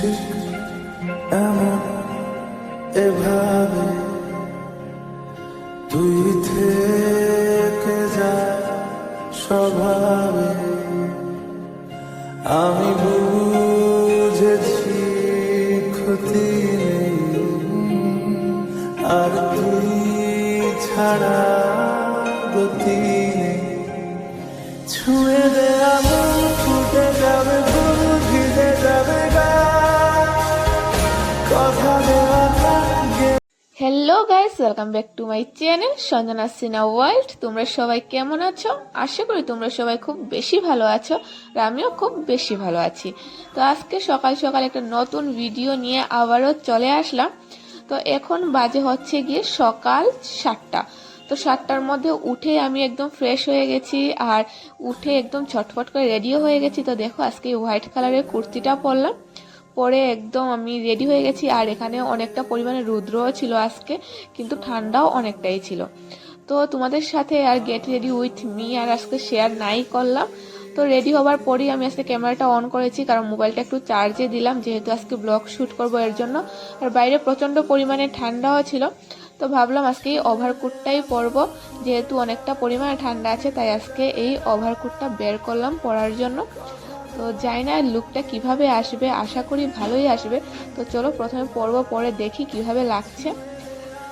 ঠিক এমন এভাবে তুই থেকে যা স্বভাবে আমি বুঝেছি ক্ষতি নেই আর তুই ছাড়া গতি নেই ছুঁয়ে দে আগুন ফুটে যাবে ফুল ভিজে যাবে গা কথা দেওয়া থাকে। Hello guys, welcome back to my channel Sanjana Sina World. তোমরা সবাই কেমন আছো? আশা করি তোমরা সবাই খুব বেশি ভালো আছো আর আমিও খুব বেশি ভালো আছি। তো আজকে সকাল সকাল একটা নতুন ভিডিও নিয়ে আবারও চলে আসলাম। তো এখন বাজে হচ্ছে গিয়ে সকাল 7টা। তো 7টার মধ্যে উঠে আমি একদম ফ্রেশ হয়ে গেছি আর উঠে একদম ছটফট করে রেডিও হয়ে গেছি। তো দেখো আজকে হোয়াইট কালারের কুর্তিটা পরলাম, পরে একদম আমি রেডি হয়ে গেছি। আর এখানে অনেকটা পরিমাণে রৌদ্রও ছিল আজকে, কিন্তু ঠান্ডাও অনেকটাই ছিল। তো তোমাদের সাথে আর গেট রেডি উইথ মি আর আজকে শেয়ার নাই করলাম। তো রেডি হবার পরেই আমি আজকে ক্যামেরাটা অন করেছি, কারণ মোবাইলটা একটু চার্জে দিলাম, যেহেতু আজকে ব্লগ শ্যুট করবো এর জন্য। আর বাইরে প্রচণ্ড পরিমাণে ঠান্ডাও ছিল, তো ভাবলাম আজকে এই ওভারকোটটাই পরবো, যেহেতু অনেকটা পরিমাণে ঠান্ডা আছে, তাই আজকে এই ওভারকোটটা বের করলাম পরার জন্য। তো জানি না লুকটা কিভাবে আসবে, আশা করি ভালোই আসবে। তো চলো প্রথমে পরবো, পরে দেখি কিভাবে লাগছে।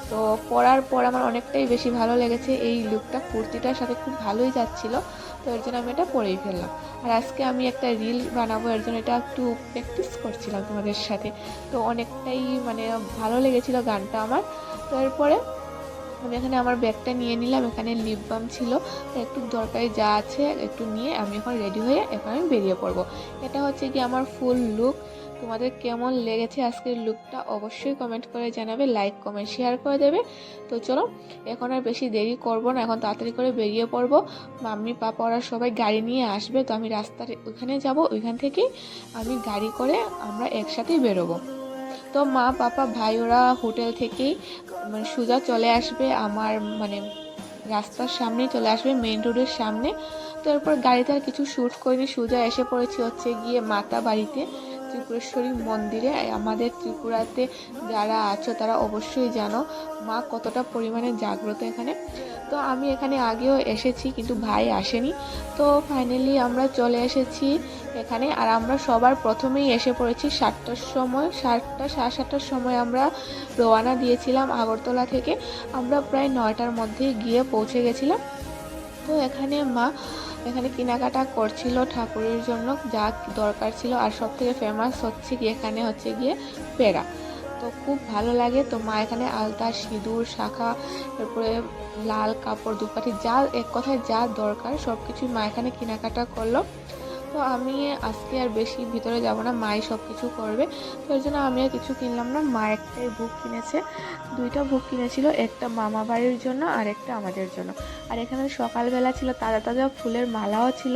তো পরার পর আমার অনেকটাই বেশি ভালো লেগেছে এই লুকটা, কুর্তিটার সাথে খুব ভালোই যাচ্ছিল। তো এর জন্য আমি এটা পরেই ফেললাম। আর আজকে আমি একটা রিল বানাবো, এর জন্য এটা একটু প্র্যাকটিস করছিলাম তোমাদের সাথে। তো অনেকটাই ভালো লেগেছিল গানটা আমার। তো এরপরে আমি এখানে আমার ব্যাগটা নিয়ে নিলাম, এখানে লিপ বাম ছিল, তো একটু দরকারি যা আছে একটু নিয়ে আমি এখন রেডি হয়ে এখন আমি বেরিয়ে পড়বো। এটা হচ্ছে কি আমার ফুল লুক। তোমাদের কেমন লেগেছে আজকের লুকটা অবশ্যই কমেন্ট করে জানাবে, লাইক কমেন্ট শেয়ার করে দেবে। তো চলো এখন আর বেশি দেরি করব না, এখন তাড়াতাড়ি করে বেরিয়ে পড়বো। মাম্মি পাপা ওরা সবাই গাড়ি নিয়ে আসবে, তো আমি রাস্তার ওইখানে যাব, ওইখান থেকেই আমি গাড়ি করে আমরা একসাথেই বেরোবো। তো মা পাপা ভাই ওরা হোটেল থেকেই সোজা চলে আসবে আমার রাস্তার সামনেই চলে আসবে, মেইন রোডের সামনে। তো এরপর গাড়িতে আর কিছু শ্যুট করিনি, সোজা এসে পড়েছি হচ্ছে গিয়ে মাতা বাড়িতে, ত্রিপুরেশ্বরী মন্দিরে। আমাদের ত্রিপুরাতে যারা আছো তারা অবশ্যই জানো মা কতটা পরিমাণে জাগ্রত এখানে। তো আমি এখানে আগেও এসেছি, কিন্তু ভাই আসেনি। তো ফাইনালি আমরা চলে এসেছি এখানে। আর আমরা সবার প্রথমেই এসে পড়েছি 7টার সময়, 7টা সাড়ে 7টার সময় আমরা রওনা দিয়েছিলাম আগরতলা থেকে। আমরা প্রায় 9টার মধ্যে গিয়ে পৌঁছে গেছিলাম। তো এখানে মা কেনাকাটা করছিল ঠাকুরের জন্য যা দরকার ছিল। আর সব থেকে ফেমাস হচ্ছে কি এখানে হচ্ছে গিয়ে পেড়া, তো খুব ভালো লাগে। তো মা এখানে আলতা, সিঁদুর, শাখা, তারপরে লাল কাপড়, দুপাটি, যা এক কথায় যা দরকার সব কিছুই মা এখানে কেনাকাটা করলো। তো আমি আজকে আর বেশি ভিতরে যাব না, মাই সব কিছু করবে। তো এর জন্য আমি আর কিছু কিনলাম না। মা একটাই বুক কিনেছে, 2টা বুক কিনেছিল, একটা মামা বাড়ির জন্য আর একটা আমাদের জন্য। আর এখানে সকালবেলা ছিল তাজা তাজা ফুলের মালাও ছিল,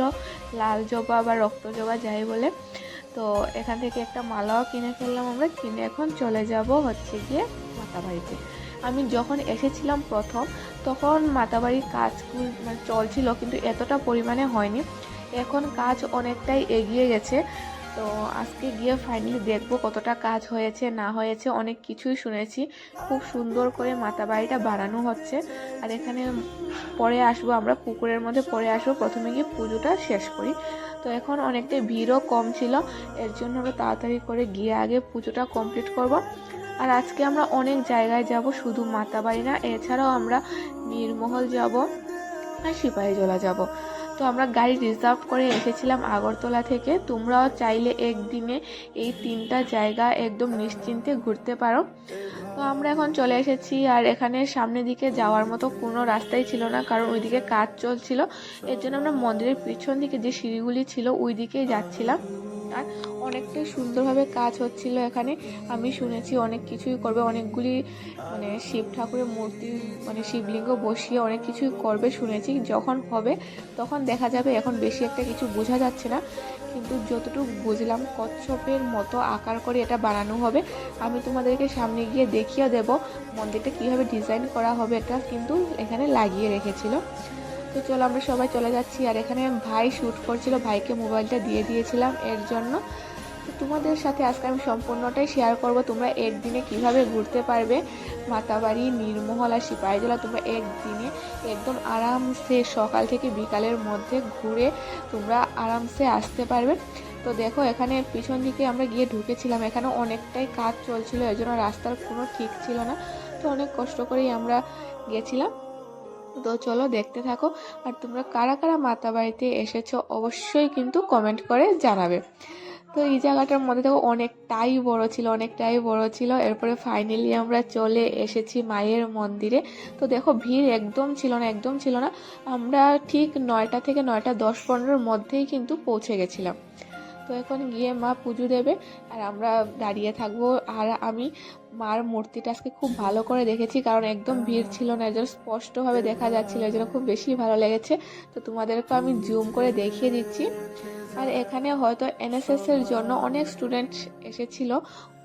লাল জবা বা রক্ত জবা যাই বলে। তো এখান থেকে একটা মালাও কিনে ফেললাম আমরা, কিনে এখন চলে যাব হচ্ছে গিয়ে মাতাবাড়িতে। আমি যখন এসেছিলাম প্রথম, তখন মাতাবাড়ির কাজ চলছিল, কিন্তু এতটা পরিমাণে হয়নি। এখন কাজ অনেকটাই এগিয়ে গেছে। তো আজকে গিয়ে ফাইনালি দেখবো কতটা কাজ হয়েছে না হয়েছে। অনেক কিছুই শুনেছি, খুব সুন্দর করে মাতাবাড়িটা বানানো হচ্ছে। আর এখানে পরে আসবো আমরা, পুকুরের মধ্যে পরে আসবো, প্রথমে গিয়ে পুজোটা শেষ করি। তো এখন অনেকটাই ভিড়ও কম ছিল, এর জন্য আমরা তাড়াতাড়ি করে গিয়ে আগে পুজোটা কমপ্লিট করব। আর আজকে আমরা অনেক জায়গায় যাব, শুধু মাতাবাড়ি না, এছাড়াও আমরা নীরমহল যাব আর সিপাহীজলা যাব। তো আমরা গাড়ি রিজার্ভ করে এসেছিলাম আগরতলা থেকে। তোমরাও চাইলে একদিনে এই 3টা জায়গা একদম নিশ্চিন্তে ঘুরতে পারো। তো আমরা এখন চলে এসেছি। আর এখানে সামনের দিকে যাওয়ার মতো কোনো রাস্তাই ছিল না, কারণ ওইদিকে কাজ চলছিল। এর জন্য আমরা মন্দিরের পিছন দিকে যে সিঁড়িগুলি ছিল ওই দিকেই যাচ্ছিলাম। আর অনেকটাই সুন্দরভাবে কাজ হচ্ছিল এখানে। আমি শুনেছি অনেক কিছুই করবে, অনেকগুলি শিব ঠাকুরের মূর্তি শিবলিঙ্গ বসিয়ে অনেক কিছুই করবে শুনেছি। যখন হবে তখন দেখা যাবে, এখন বেশি একটা কিছু বোঝা যাচ্ছে না, কিন্তু যতটুকু বুঝলাম কচ্ছপের মতো আকার করে এটা বানানো হবে। আমি তোমাদেরকে সামনে গিয়ে দেখিয়ে দেব মন্দিরটা কীভাবে ডিজাইন করা হবে, এটা কিন্তু এখানে লাগিয়ে রেখেছিল। তো চলো আমরা সবাই চলে যাচ্ছি। আর এখানে ভাই শ্যুট করছিল, ভাইকে মোবাইলটা দিয়ে দিয়েছিলাম এর জন্য। তো তোমাদের সাথে আজকে আমি সম্পূর্ণটাই শেয়ার করব। তোমরা একদিনে কিভাবে ঘুরতে পারবে মাতাবাড়ি, নীরমহল আর সিপাহীজলা। তোমরা একদিনে একদম আরামসে সকাল থেকে বিকালের মধ্যে ঘুরে তোমরা আরামসে আসতে পারবে। তো দেখো এখানে পিছন দিকে আমরা গিয়ে ঢুকেছিলাম, এখানে অনেকটাই কাজ চলছিল, এই জন্য রাস্তার কোনো ঠিক ছিল না। তো অনেক কষ্ট করেই আমরা গেছিলাম। তো চলো দেখতে থাকো। আর তোমরা কারা কারা মাতাবাড়িতে এসেছো অবশ্যই কিন্তু কমেন্ট করে জানাবে। তো এই জায়গাটার মধ্যে দেখো অনেকটাই বড় ছিল। এরপরে ফাইনালি আমরা চলে এসেছি মায়ের মন্দিরে। তো দেখো ভিড় একদম ছিল না। আমরা ঠিক 9টা থেকে 9:10-15 মধ্যেই কিন্তু পৌঁছে গেছিলাম। তো এখন গিয়ে মা পুজো দেবে আর আমরা দাঁড়িয়ে থাকবো। আর আমি মার মূর্তিটা আজকে খুব ভালো করে দেখেছি, কারণ একদম ভিড় ছিল না, এর জন্য স্পষ্টভাবে দেখা যাচ্ছিল, এর জন্য খুব বেশি ভালো লেগেছে। তো তোমাদেরকে আমি জুম করে দেখিয়ে দিচ্ছি। আর এখানে হয়তো এনএসএস এর জন্য অনেক স্টুডেন্ট এসেছিল,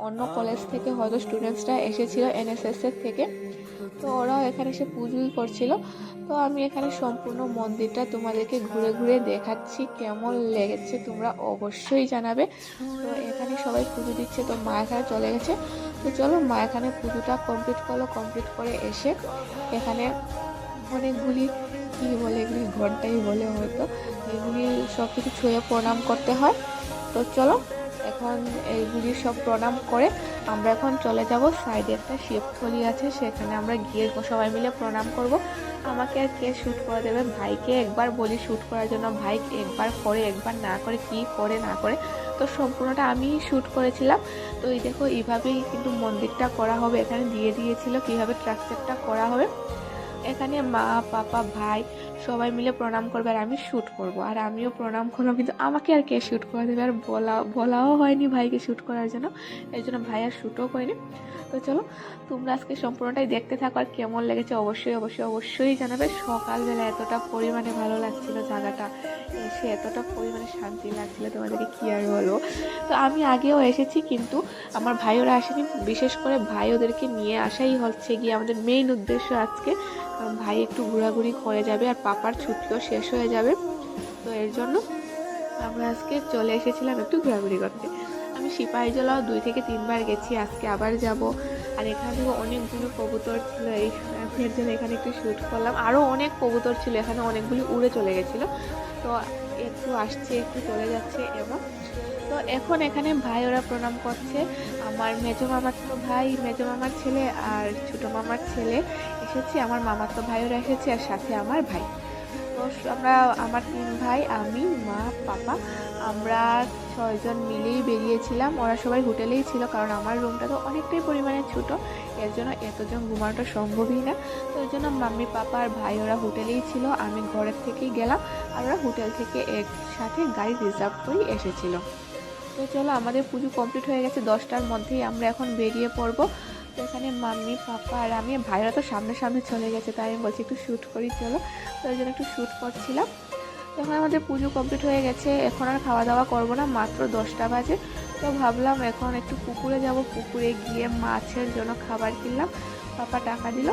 অন্য কলেজ থেকে হয়তো স্টুডেন্টসরা এসেছিল এনএসএস এর থেকে। তো ওরাও এখানে এসে পুজোই করছিল। তো আমি এখানে সম্পূর্ণ মন্দিরটা তোমাদেরকে ঘুরে ঘুরে দেখাচ্ছি, কেমন লেগেছে তোমরা অবশ্যই জানাবে। তো এখানে সবাই পুজো দিচ্ছে, তো মা এখানে চলে গেছে। তো চলো মা এখানে পুজোটা কমপ্লিট করে এসে এখানে অনেকগুলি কি বলে, এগুলি ঘন্টাই বলে হয়তো, এগুলি সব কিছু ছুঁয়ে প্রণাম করতে হয়। তো চলো এখন এইগুলি সব প্রণাম করে আমরা এখন চলে যাব সাইডে একটা শিবথলি আছে, সেখানে আমরা গিয়ে সবাই মিলে প্রণাম করব। আমাকে আর কে শ্যুট করে দেবে, ভাইকে একবার বলি শ্যুট করার জন্য, ভাই একবার করে একবার না করে, কি করে না করে, তো সম্পূর্ণটা আমি শ্যুট করেছিলাম। তো এই দেখো এইভাবেই কিন্তু মন্দিরটা করা হবে, এখানে দিয়ে দিয়েছিল কিভাবে স্ট্রাকচারটা করা হবে। এখানে মা, পাপা, ভাই সবাই মিলে প্রণাম করবে আর আমি শ্যুট করব। আর আমিও প্রণাম করলাম, কিন্তু আমাকে আর কে শ্যুট করে দেবে, আর বলাও হয়নি ভাইকে শ্যুট করার জন্য, এর জন্য ভাই আর শ্যুটও করিনি। তো চলো তোমরা আজকে সম্পূর্ণটাই দেখতে থাকো, আর কেমন লেগেছে অবশ্যই জানাবে। সকালবেলা এতটা পরিমাণে ভালো লাগছিল জায়গাটা, এসে এতটা পরিমাণে শান্তি লাগছিল, তোমাদেরকে কি আর বলবো। তো আমি আগেও এসেছি, কিন্তু আমার ভাই ওরা আসেনি, বিশেষ করে ভাই ওদেরকে নিয়ে আসাই হচ্ছে গিয়ে আমাদের মেইন উদ্দেশ্য আজকে, কারণ ভাই একটু ঘোরাঘুরি করে যাবে আর পাপার ছুটিও শেষ হয়ে যাবে। তো এর জন্য আমরা আজকে চলে এসেছিলাম একটু ঘোরাঘুরি করতে। আমি সিপাহীজলাও 2 থেকে 3 বার গেছি, আজকে আবার যাব। আর এখানে থেকে অনেকগুলো কবুতর ছিল, এই এর জন্য এখানে একটু শ্যুট করলাম। আরও অনেক কবুতর ছিল, এখানে অনেকগুলি উড়ে চলে গেছিলো, তো একটু আসছে একটু চলে যাচ্ছে এমন। তো এখন এখানে ভাই ওরা প্রণাম করছে, আমার মেজো মামার তো ভাই, মেজো মামার ছেলে আর ছোটো মামার ছেলে এসেছে, আমার মামার তো ভাই ওরা এসেছে, আর সাথে আমার ভাই। তো আমরা, আমার 3 ভাই, আমি, মা, পাপা, আমরা 6 জন মিলেই বেরিয়েছিলাম। ওরা সবাই হোটেলেই ছিল, কারণ আমার রুমটা তো অনেকটাই পরিমাণে ছোটো, এর জন্য এতজন ঘুমানোটা সম্ভবই না। তো এর জন্য মাম্মি, পাপা আর ভাই ওরা হোটেলেই ছিল, আমি ঘরের থেকেই গেলাম, আর ওরা হোটেল থেকে একসাথে গাড়ি রিজার্ভ করেই এসেছিল। তো চলো আমাদের পুজো কমপ্লিট হয়ে গেছে, 10টার মধ্যেই আমরা এখন বেরিয়ে পড়বো। তো এখানে মাম্মি, পাপা আর আমি, ভাইরা তো সামনে চলে গেছে, তাই আমি বলছি একটু শ্যুট করি চলো, তো ওই জন্য একটু শ্যুট করছিলাম। এখন আমাদের পুজো কমপ্লিট হয়ে গেছে, এখন আর খাওয়া দাওয়া করবো না, মাত্র 10টা বাজে। তো ভাবলাম এখন একটু পুকুরে যাব, পুকুরে গিয়ে মাছের জন্য খাবার কিনলাম, পাপা টাকা দিল।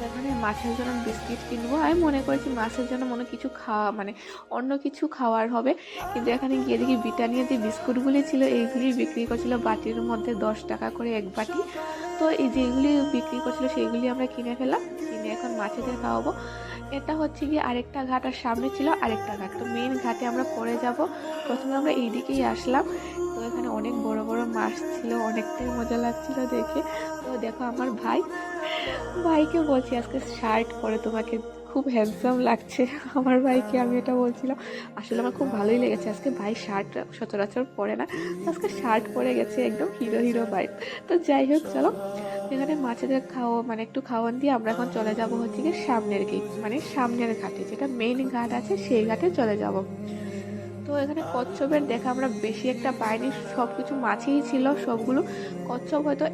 এখানে মাছের জন্য বিস্কিট কিনবো, আমি মনে করেছি মাছের জন্য কিছু খাওয়া, অন্য কিছু খাওয়ার হবে, কিন্তু এখানে গিয়ে দেখি ব্রিটানিয়া যে বিস্কুটগুলি ছিল এইগুলি বিক্রি করছিল বাটির মধ্যে 10 টাকা করে এক বাটি। তো এই যেগুলি বিক্রি করছিল সেইগুলি আমরা কিনে ফেলাম, কিনে এখন মাছেদের খাওয়াবো। এটা হচ্ছে গিয়ে আরেকটা ঘাট, আর সামনে ছিল আরেকটা ঘাট, তো মেন ঘাটে আমরা পরে যাব। প্রথমে আমরা এই দিকেই আসলাম, তো এখানে অনেক বড় বড় মাছ ছিল, অনেকটাই মজা লাগছিল দেখে। তো দেখো আমার ভাইকে বলছি আজকে শার্ট পরে তোমাকে খুব হ্যান্ডসাম লাগছে, আমার ভাইকে আমি এটা বলছিলাম। আসলে আমার খুব ভালোই লেগেছে, আজকে ভাই শার্ট সচরাচর পরে না, আজকে শার্ট পরে গেছে, একদম হিরো ভাইব। তো যাই হোক চলো, এখানে মাছেদের একটু খাওয়ান দিয়ে আমরা এখন চলে যাব হচ্ছে গিয়ে সামনের গেট, সামনের ঘাটে, যেটা মেইন ঘাট আছে সেই ঘাটে চলে যাব। তো এখানে কচ্ছপের দেখা আমরা বেশি একটা পাইনি, সব কিছু মাছই ছিল সবগুলো। কচ্ছপ হয়তো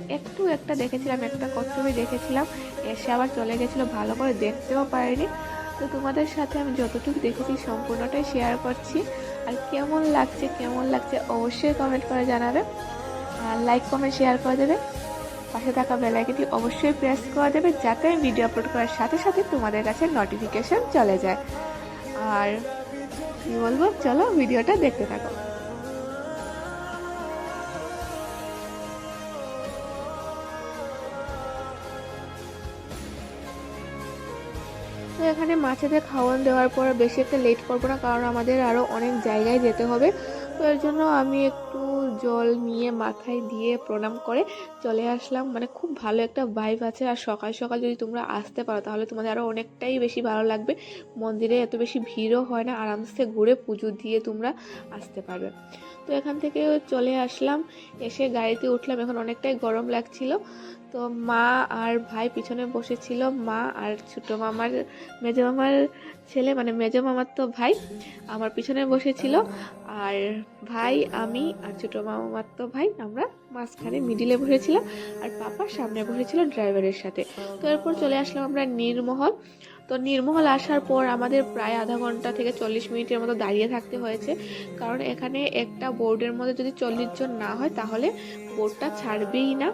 একটা দেখেছিলাম, একটা কচ্ছপই দেখেছিলাম, এসে আবার চলে গেছিলো, ভালো করে দেখতেও পারিনি। তো তোমাদের সাথে আমি যতটুকু দেখেছি সম্পূর্ণটাই শেয়ার করছি। আর কেমন লাগছে অবশ্যই কমেন্ট করে জানাবে, আর লাইক কমেন্ট শেয়ার করে দেবে, পাশে থাকা বেল আইকনটি অবশ্যই প্রেস করে দেবে, যাতে আমি ভিডিও আপলোড করার সাথে সাথে তোমাদের কাছে নোটিফিকেশন চলে যায়। আর কি বলবো, চলো ভিডিওটা দেখতে থাকো। তো এখানে মাছেদের খাওয়ান দেওয়ার পর বেশি একটা লেট করবো না, কারণ আমাদের আরও অনেক জায়গায় যেতে হবে। তো এর জন্য আমি একটু জল নিয়ে মাথায় দিয়ে প্রণাম করে চলে আসলাম। মানে খুব ভালো একটা ভাইব আছে, আর সকাল সকাল যদি তোমরা আসতে পারো তাহলে তোমাদের আরও অনেকটাই বেশি ভালো লাগবে। মন্দিরে এত বেশি ভিড়ও হয় না, আরামসে ঘুরে পুজো দিয়ে তোমরা আসতে পারবে। তো এখান থেকে চলে আসলাম, এসে গাড়িতে উঠলাম। এখন অনেকটাই গরম লাগছিল, তো মা আর ভাই পিছনে বসেছিল। মা আর ছোটো মামার মেজো মামার ছেলে, মানে মেজো মামার তো ভাই, আমার পিছনে বসেছিল। আর ভাই, আমি আর ছোটো মামার তো ভাই, আমরা মাঝখানে মিডিলে বসেছিলাম। আর পাপা সামনে বসেছিল ড্রাইভারের সাথে। তো এরপর চলে আসলাম আমরা নীরমহল। তো নীরমহল আসার পর আমাদের প্রায় আধা ঘন্টা থেকে 40 মিনিটের মতো দাঁড়িয়ে থাকতে হয়েছে, কারণ এখানে একটা বোর্ডের মধ্যে যদি 40 জন না হয় তাহলে বোর্ডটা ছাড়বেই না,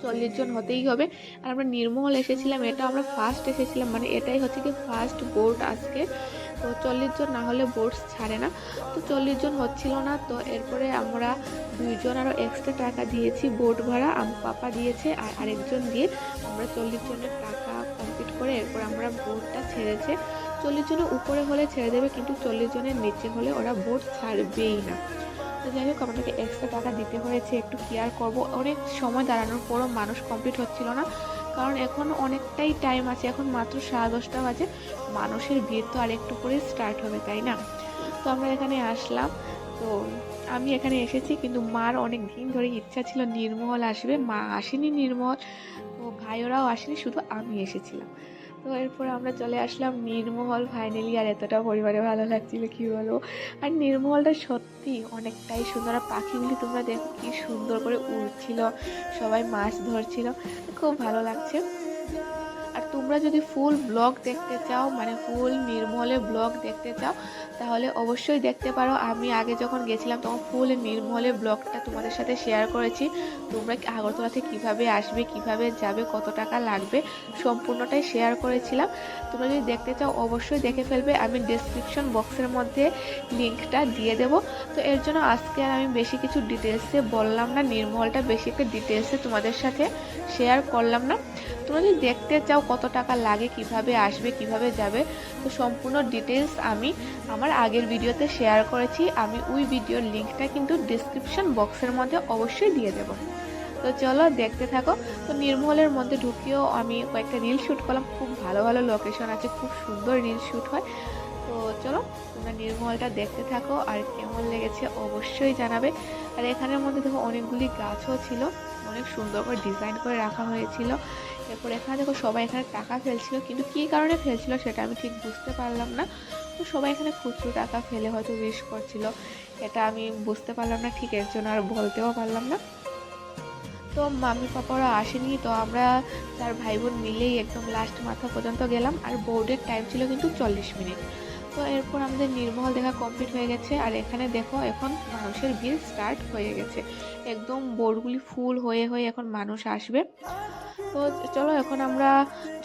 40 জন হতেই হবে। আর আমরা নীরমহল এসেছিলাম, এটা আমরা ফার্স্ট এসেছিলাম, মানে এটাই হচ্ছে কি ফার্স্ট বোর্ড আজকে। তো 40 জন না হলে বোর্ড ছাড়ে না। তো 40 জন হচ্ছিল না, তো এরপরে আমরা 2 জন আরও এক্সট্রা টাকা দিয়েছি বোর্ড ভাড়া, পাপা দিয়েছে আর আরেকজন দিয়ে আমরা 40 জনের টাকা কমপ্লিট করে এরপর আমরা বোর্ডটা ছেড়েছে। 40 জনের উপরে হলে ছেড়ে দেবে, কিন্তু 40 জনের নিচে হলে ওরা বোর্ড ছাড়বেই না। তো যাই হোক, আমাদেরকে এক্সট্রা টাকা দিতে হয়েছে। একটু কেয়ার করব, অনেক সময় দাঁড়ানোর পরও মানুষ কমপ্লিট হচ্ছিল না, কারণ এখন অনেকটাই টাইম আছে, এখন মাত্র 10:30 বাজে। মানুষের ভিড় তো আর একটু করে স্টার্ট হবে, তাই না? তো আমরা এখানে আসলাম। তো আমি এখানে এসেছি, কিন্তু মার অনেক দিন ধরে ইচ্ছা ছিল নীরমহল আসবে, মা আসেনি নীরমহল, তো ভাইওরাও আসেনি, শুধু আমি এসেছিলাম। তো এরপর আমরা চলে আসলাম নীরমহল ফাইনালি। আর এতটা পরিবারে ভালো লাগছিল কি বলবো। আর নীরমহলটা সত্যি অনেকটাই সুন্দর, আর পাখিগুলি তোমরা দেখো কি সুন্দর করে উড়ছিল, সবাই মাছ ধরছিল, খুব ভালো লাগছে। আর তোমরা যদি ফুল ব্লগ দেখতে চাও, মানে ফুল নীরমহলের ব্লগ দেখতে চাও, তাহলে অবশ্যই দেখতে পারো। আমি আগে যখন গেছিলাম তখন ফুল নীরমহলের ব্লগটা তোমাদের সাথে শেয়ার করেছি। তোমরা আগরতলা থেকে কীভাবে আসবে, কিভাবে যাবে, কত টাকা লাগবে, সম্পূর্ণটাই শেয়ার করেছিলাম। তোমরা যদি দেখতে চাও অবশ্যই দেখে ফেলবে, আমি ডেসক্রিপশন বক্সের মধ্যে লিঙ্কটা দিয়ে দেবো। তো এর জন্য আজকে আর আমি বেশি কিছু ডিটেলসে বললাম না, নীরমহলটা বেশি একটা ডিটেলসে তোমাদের সাথে শেয়ার করলাম না। তোমরা যদি দেখতে চাও কত টাকা লাগে, কিভাবে আসবে, কিভাবে যাবে, তো সম্পূর্ণ ডিটেলস আমি আমার আগের ভিডিওতে শেয়ার করেছি। আমি ওই ভিডিওর লিঙ্কটা কিন্তু ডিসক্রিপশন বক্সের মধ্যে অবশ্যই দিয়ে দেব। তো চলো দেখতে থাকো। তো নীরমহলের মধ্যে ঢুকিয়েও আমি কয়েকটা রিল শ্যুট করলাম, খুব ভালো ভালো লোকেশন আছে, খুব সুন্দর রিল শ্যুট হয়। তো চলো তোমরা নীরমহলটা দেখতে থাকো, আর কেমন লেগেছে অবশ্যই জানাবে। আর এখানের মধ্যে দেখো অনেকগুলি গাছও ছিল, অনেক সুন্দর করে ডিজাইন করে রাখা হয়েছিল। এরপর এখানে দেখো সবাই এখানে টাকা ফেলছিল, কিন্তু কী কারণে ফেলছিল সেটা আমি ঠিক বুঝতে পারলাম না। তো সবাই এখানে খুচরো টাকা ফেলে হয়তো উইশ করছিল, এটা আমি বুঝতে পারলাম না ঠিক, এর জন্য আর বলতেও পারলাম না। তো মাম্মি পাপারা আসেনি, তো আমরা 4 ভাই বোন মিলেই একদম লাস্ট মাথা পর্যন্ত গেলাম। আর বোর্ডের টাইম ছিল কিন্তু 40 মিনিট। তো এরপর আমাদের নীরমহল দেখা কমপ্লিট হয়ে গেছে। আর এখানে দেখো এখন মানুষের ভিড় স্টার্ট হয়ে গেছে, একদম বোর্ডগুলি ফুল হয়ে হয়ে এখন মানুষ আসবে। তো চলো এখন আমরা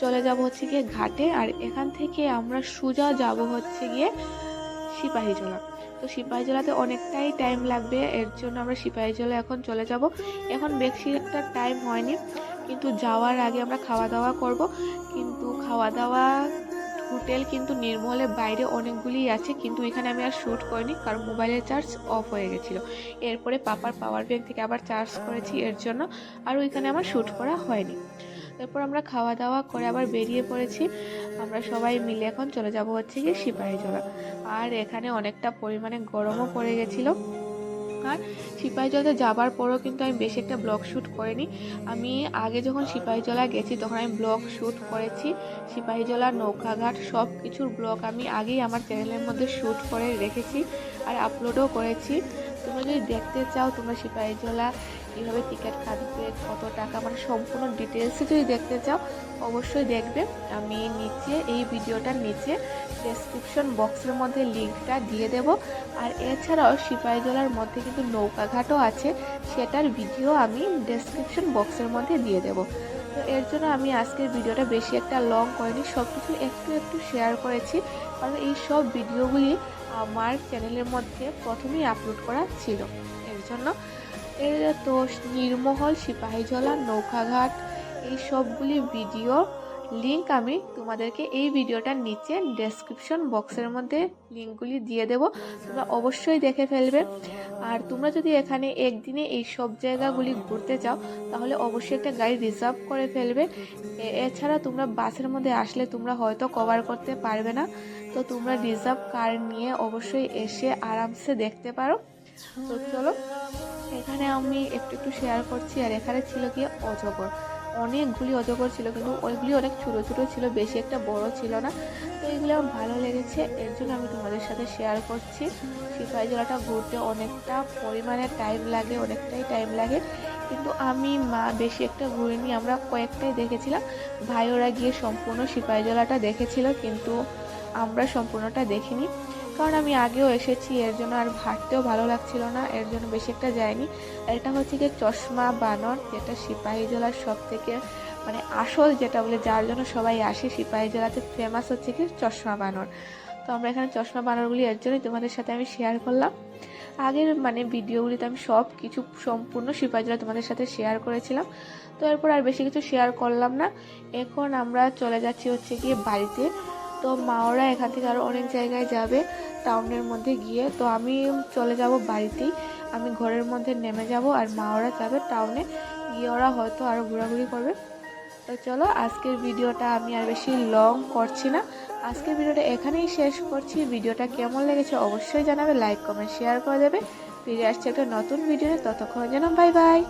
চলে যাব হচ্ছে গিয়ে ঘাটে, আর এখান থেকে আমরা সোজা যাব হচ্ছে গিয়ে সিপাহীজলা। তো সিপাহীজলাতে অনেকটাই টাইম লাগবে, এর জন্য আমরা সিপাহীজলা এখন চলে যাব। এখন বেশি একটা টাইম হয়নি, কিন্তু যাওয়ার আগে আমরা খাওয়া দাওয়া করব। কিন্তু খাওয়া দাওয়া হোটেল কিন্তু নীরমহলের বাইরে অনেকগুলি আছে, কিন্তু এখানে আমি আর শ্যুট করিনি, কারণ মোবাইলের চার্জ অফ হয়ে গেছিলো। এরপরে পাপার পাওয়ার ব্যাংক থেকে আবার চার্জ করেছি, এর জন্য আর ওইখানে আমার শ্যুট করা হয়নি। এরপর আমরা খাওয়া দাওয়া করে আবার বেরিয়ে পড়েছি। আমরা সবাই মিলে এখন চলে যাব হচ্ছে গিয়ে সিপাহীজলা। আর এখানে অনেকটা পরিমাণে গরমও পড়ে গেছিলো। আর সিপাহীজলাতে যাবার পরও কিন্তু আমি বেশি একটা ব্লগ শ্যুট করিনি। আমি আগে যখন সিপাহীজলা গেছি তখন আমি ব্লগ শ্যুট করেছি, সিপাহীজলা নৌকাঘাট সব কিছুর ব্লগ আমি আগেই আমার চ্যানেলের মধ্যে শ্যুট করে রেখেছি আর আপলোডও করেছি। তোমরা যদি দেখতে চাও, তোমরা সিপাহীজলা কীভাবে টিকিট কাটবে, কত টাকা, মানে সম্পূর্ণ ডিটেলসে যদি দেখতে চাও অবশ্যই দেখবে। আমি নিচে এই ভিডিওটার নিচে ডেসক্রিপশন বক্সের মধ্যে লিঙ্কটা দিয়ে দেব। আর এছাড়াও সিপাহীজলার মধ্যে কিন্তু নৌকাঘাটও আছে, সেটার ভিডিও আমি ডেসক্রিপশন বক্সের মধ্যে দিয়ে দেব। তো এর জন্য আমি আজকের ভিডিওটা বেশি একটা লং করিনি, সব কিছু একটু একটু শেয়ার করেছি, কারণ এই সব ভিডিওগুলি আমার চ্যানেলের মধ্যে প্রথমেই আপলোড করা ছিল, এর জন্য। তো নীরমহল, সিপাহীজলা, নৌকাঘাট এই সবগুলি ভিডিও লিংক আমি তোমাদেরকে এই ভিডিওটার নিচে ডেসক্রিপশন বক্সের মধ্যে লিঙ্কগুলি দিয়ে দেব, তোমরা অবশ্যই দেখে ফেলবে। আর তোমরা যদি এখানে একদিনে এই সব জায়গাগুলি ঘুরতে চাও তাহলে অবশ্যই একটা গাড়ি রিজার্ভ করে ফেলবে। এছাড়া তোমরা বাসের মধ্যে আসলে তোমরা হয়তো কভার করতে পারবে না, তো তোমরা রিজার্ভ কার নিয়ে অবশ্যই এসে আরামসে দেখতে পারো। তো চলো, এখানে আমি একটু একটু শেয়ার করছি। আর এখানে ছিল গিয়ে অজগর, অনেকগুলি অজগর ছিল, কিন্তু ওইগুলি অনেক ছোটো ছোটো ছিল, বেশি একটা বড় ছিল না। তো এগুলো আমার ভালো লেগেছে, এর জন্য আমি তোমাদের সাথে শেয়ার করছি। সিপাহীজলাটা ঘুরতে অনেকটা পরিমাণে টাইম লাগে, অনেকটাই টাইম লাগে, কিন্তু আমি মা বেশি একটা ঘুরিনি, আমরা কয়েকটাই দেখেছিলাম। ভাই ওরা গিয়ে সম্পূর্ণ সিপাহীজলাটা দেখেছিল, কিন্তু আমরা সম্পূর্ণটা দেখিনি, কারণ আমি আগেও এসেছি, এর জন্য আর হাঁটতেও ভালো লাগছিল না, এর জন্য বেশি একটা যায়নি। এটা হচ্ছে গিয়ে চশমা বানর, যেটা সিপাহীজলার সব থেকে মানে আসল যেটা বলে, যার জন্য সবাই আসে সিপাহীজলাতে, ফেমাস হচ্ছে কি চশমা বানর। তো আমরা এখানে চশমা বানরগুলি এর জন্যই তোমাদের সাথে আমি শেয়ার করলাম। আগের মানে ভিডিওগুলিতে আমি সব কিছু সম্পূর্ণ সিপাহীজলা তোমাদের সাথে শেয়ার করেছিলাম, তো এরপর আর বেশি কিছু শেয়ার করলাম না। এখন আমরা চলে যাচ্ছি হচ্ছে গিয়ে বাড়িতে। তো মা ওরা এখান থেকে আরও অনেক জায়গায় যাবে টাউনের মধ্যে গিয়ে, তো আমি চলে যাব বাড়িতেই, আমি ঘরের মধ্যে নেমে যাব, আর মা ওরা যাবে টাউনে গিয়ে, ওরা হয়তো আরও ঘোরাঘুরি করবে। তো চলো, আজকের ভিডিওটা আমি আর বেশি লং করছি না, আজকের ভিডিওটা এখানেই শেষ করছি। ভিডিওটা কেমন লেগেছে অবশ্যই জানাবে, লাইক কমেন্ট শেয়ার করে দেবে। ফিরে আসছে একটা নতুন ভিডিও, ততক্ষণ যেন বাই বাই।